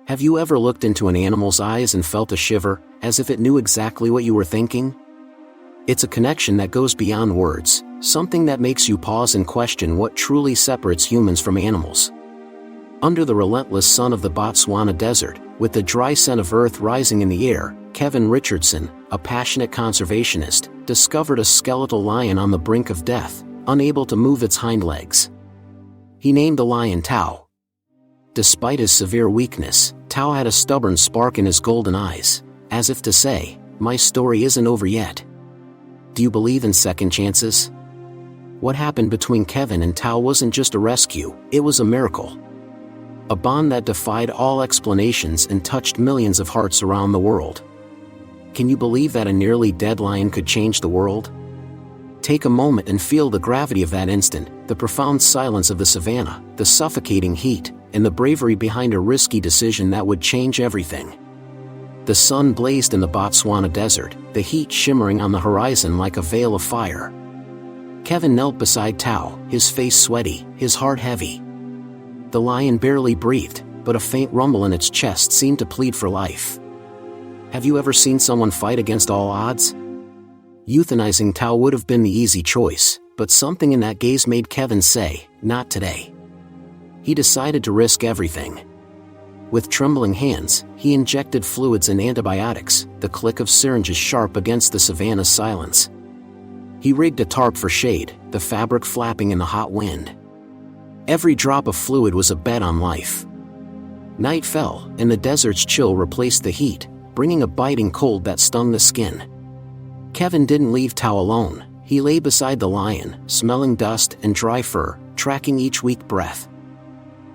Have you ever looked into an animal's eyes and felt a shiver, as if it knew exactly what you were thinking? It's a connection that goes beyond words, something that makes you pause and question what truly separates humans from animals. Under the relentless sun of the Botswana desert, with the dry scent of earth rising in the air, Kevin Richardson, a passionate conservationist, discovered a skeletal lion on the brink of death, unable to move its hind legs. He named the lion Tao. Despite his severe weakness, Tao had a stubborn spark in his golden eyes, as if to say, "My story isn't over yet." Do you believe in second chances? What happened between Kevin and Tao wasn't just a rescue, it was a miracle. A bond that defied all explanations and touched millions of hearts around the world. Can you believe that a nearly dead lion could change the world? Take a moment and feel the gravity of that instant, the profound silence of the savannah, the suffocating heat, and the bravery behind a risky decision that would change everything. The sun blazed in the Botswana desert, the heat shimmering on the horizon like a veil of fire. Kevin knelt beside Tao, his face sweaty, his heart heavy. The lion barely breathed, but a faint rumble in its chest seemed to plead for life. Have you ever seen someone fight against all odds? Euthanizing Tao would have been the easy choice, but something in that gaze made Kevin say, "Not today." He decided to risk everything. With trembling hands, he injected fluids and antibiotics, the click of syringes sharp against the savannah's silence. He rigged a tarp for shade, the fabric flapping in the hot wind. Every drop of fluid was a bet on life. Night fell, and the desert's chill replaced the heat, bringing a biting cold that stung the skin. Kevin didn't leave Tao alone. He lay beside the lion, smelling dust and dry fur, tracking each weak breath.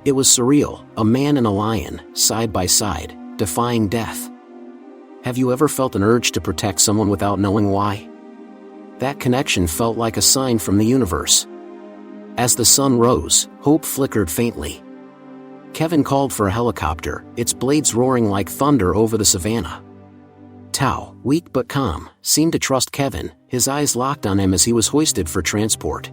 It was surreal, a man and a lion, side by side, defying death. Have you ever felt an urge to protect someone without knowing why? That connection felt like a sign from the universe. As the sun rose, hope flickered faintly. Kevin called for a helicopter, its blades roaring like thunder over the savannah. Tao, weak but calm, seemed to trust Kevin, his eyes locked on him as he was hoisted for transport.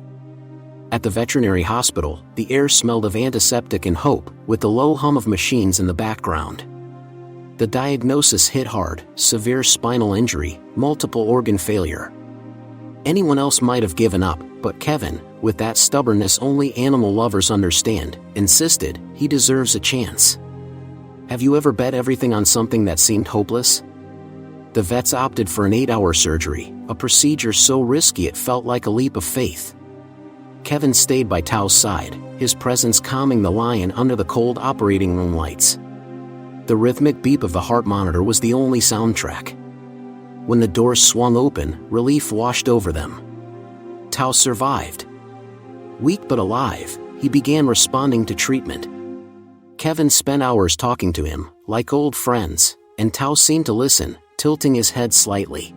At the veterinary hospital, the air smelled of antiseptic and hope, with the low hum of machines in the background. The diagnosis hit hard: severe spinal injury, multiple organ failure. Anyone else might have given up, but Kevin, with that stubbornness only animal lovers understand, insisted he deserves a chance. Have you ever bet everything on something that seemed hopeless? The vets opted for an 8-hour surgery, a procedure so risky it felt like a leap of faith. Kevin stayed by Tao's side, his presence calming the lion under the cold operating room lights. The rhythmic beep of the heart monitor was the only soundtrack. When the doors swung open, relief washed over them. Tao survived. Weak but alive, he began responding to treatment. Kevin spent hours talking to him, like old friends, and Tao seemed to listen, tilting his head slightly.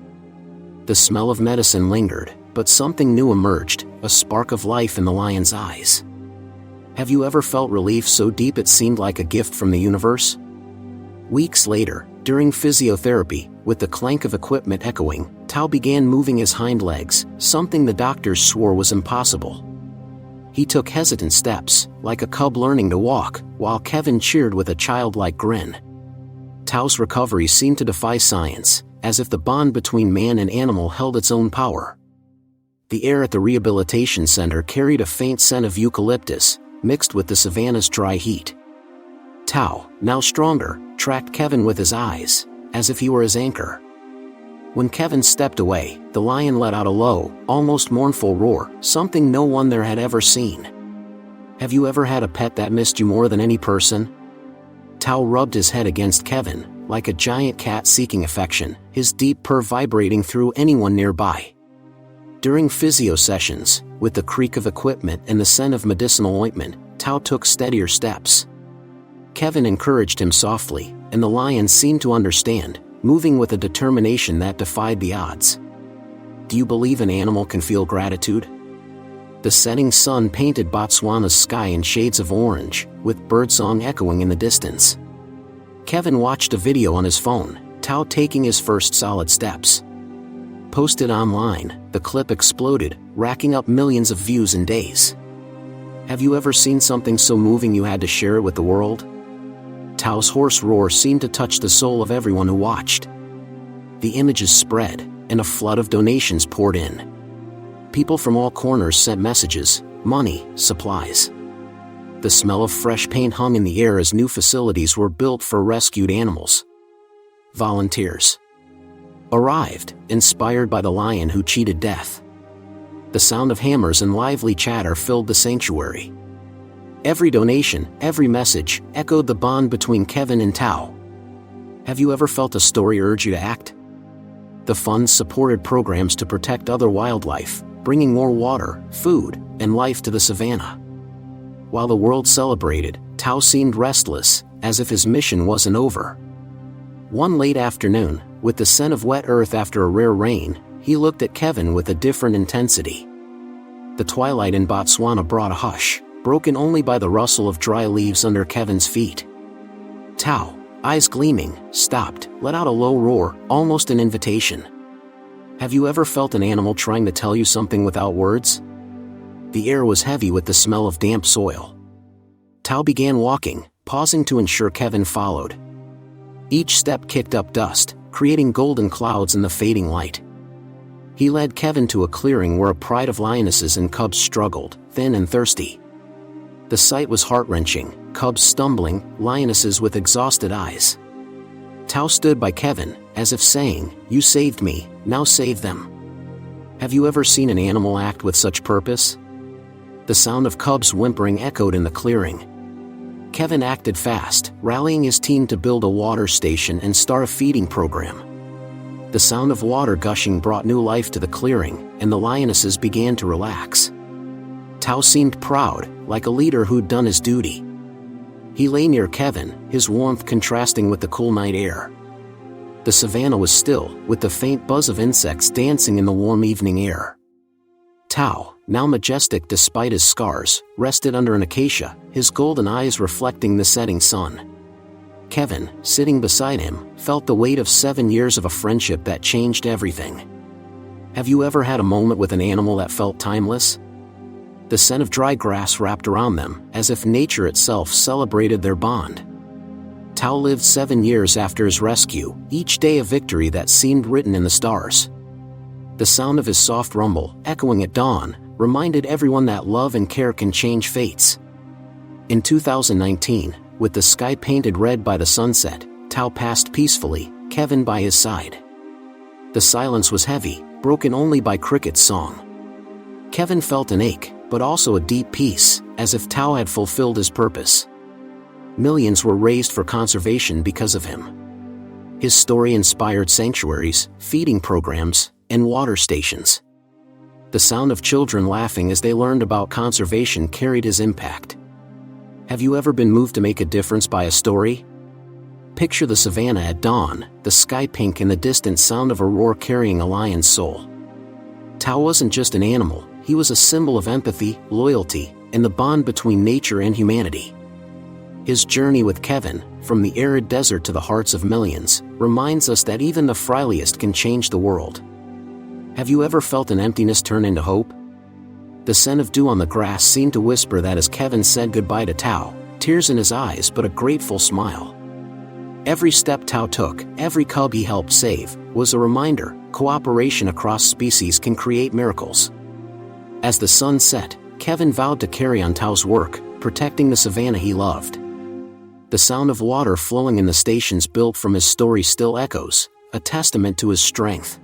The smell of medicine lingered, but something new emerged, a spark of life in the lion's eyes. Have you ever felt relief so deep it seemed like a gift from the universe? Weeks later, during physiotherapy, with the clank of equipment echoing, Tao began moving his hind legs, something the doctors swore was impossible. He took hesitant steps, like a cub learning to walk, while Kevin cheered with a childlike grin. Tao's recovery seemed to defy science, as if the bond between man and animal held its own power. The air at the rehabilitation center carried a faint scent of eucalyptus, mixed with the savannah's dry heat. Tao, now stronger, tracked Kevin with his eyes, as if he were his anchor. When Kevin stepped away, the lion let out a low, almost mournful roar, something no one there had ever seen. Have you ever had a pet that missed you more than any person? Tao rubbed his head against Kevin, like a giant cat seeking affection, his deep purr vibrating through anyone nearby. During physio sessions, with the creak of equipment and the scent of medicinal ointment, Tao took steadier steps. Kevin encouraged him softly, and the lion seemed to understand, moving with a determination that defied the odds. Do you believe an animal can feel gratitude? The setting sun painted Botswana's sky in shades of orange, with birdsong echoing in the distance. Kevin watched a video on his phone, Tao taking his first solid steps. Posted online, the clip exploded, racking up millions of views in days. Have you ever seen something so moving you had to share it with the world? Tao's hoarse roar seemed to touch the soul of everyone who watched. The images spread, and a flood of donations poured in. People from all corners sent messages, money, supplies. The smell of fresh paint hung in the air as new facilities were built for rescued animals. Volunteers arrived, inspired by the lion who cheated death. The sound of hammers and lively chatter filled the sanctuary. Every donation, every message, echoed the bond between Kevin and Tao. Have you ever felt a story urge you to act? The funds supported programs to protect other wildlife, bringing more water, food, and life to the savannah. While the world celebrated, Tao seemed restless, as if his mission wasn't over. One late afternoon, with the scent of wet earth after a rare rain, he looked at Kevin with a different intensity. The twilight in Botswana brought a hush, broken only by the rustle of dry leaves under Kevin's feet. Tao, eyes gleaming, stopped, let out a low roar, almost an invitation. Have you ever felt an animal trying to tell you something without words? The air was heavy with the smell of damp soil. Tao began walking, pausing to ensure Kevin followed. Each step kicked up dust, creating golden clouds in the fading light. He led Kevin to a clearing where a pride of lionesses and cubs struggled, thin and thirsty. The sight was heart-wrenching, cubs stumbling, lionesses with exhausted eyes. Tao stood by Kevin, as if saying, "You saved me, now save them." Have you ever seen an animal act with such purpose? The sound of cubs whimpering echoed in the clearing. Kevin acted fast, rallying his team to build a water station and start a feeding program. The sound of water gushing brought new life to the clearing, and the lionesses began to relax. Tao seemed proud, like a leader who'd done his duty. He lay near Kevin, his warmth contrasting with the cool night air. The savannah was still, with the faint buzz of insects dancing in the warm evening air. Tao, now majestic despite his scars, rested under an acacia, his golden eyes reflecting the setting sun. Kevin, sitting beside him, felt the weight of 7 years of a friendship that changed everything. Have you ever had a moment with an animal that felt timeless? The scent of dry grass wrapped around them, as if nature itself celebrated their bond. Tao lived 7 years after his rescue, each day a victory that seemed written in the stars. The sound of his soft rumble, echoing at dawn, reminded everyone that love and care can change fates. In 2019, with the sky painted red by the sunset, Tao passed peacefully, Kevin by his side. The silence was heavy, broken only by cricket's song. Kevin felt an ache, but also a deep peace, as if Tao had fulfilled his purpose. Millions were raised for conservation because of him. His story inspired sanctuaries, feeding programs, and water stations. The sound of children laughing as they learned about conservation carried his impact. Have you ever been moved to make a difference by a story? Picture the savannah at dawn, the sky pink and the distant sound of a roar carrying a lion's soul. Tao wasn't just an animal, he was a symbol of empathy, loyalty, and the bond between nature and humanity. His journey with Kevin, from the arid desert to the hearts of millions, reminds us that even the frailest can change the world. Have you ever felt an emptiness turn into hope? The scent of dew on the grass seemed to whisper that as Kevin said goodbye to Tao, tears in his eyes but a grateful smile. Every step Tao took, every cub he helped save, was a reminder, cooperation across species can create miracles. As the sun set, Kevin vowed to carry on Tao's work, protecting the savannah he loved. The sound of water flowing in the stations built from his story still echoes, a testament to his strength.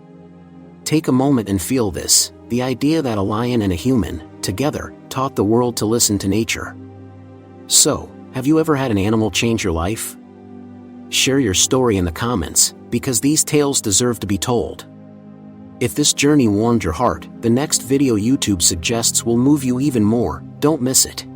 Take a moment and feel this, the idea that a lion and a human, together, taught the world to listen to nature. So, have you ever had an animal change your life? Share your story in the comments, because these tales deserve to be told. If this journey warmed your heart, the next video YouTube suggests will move you even more, don't miss it.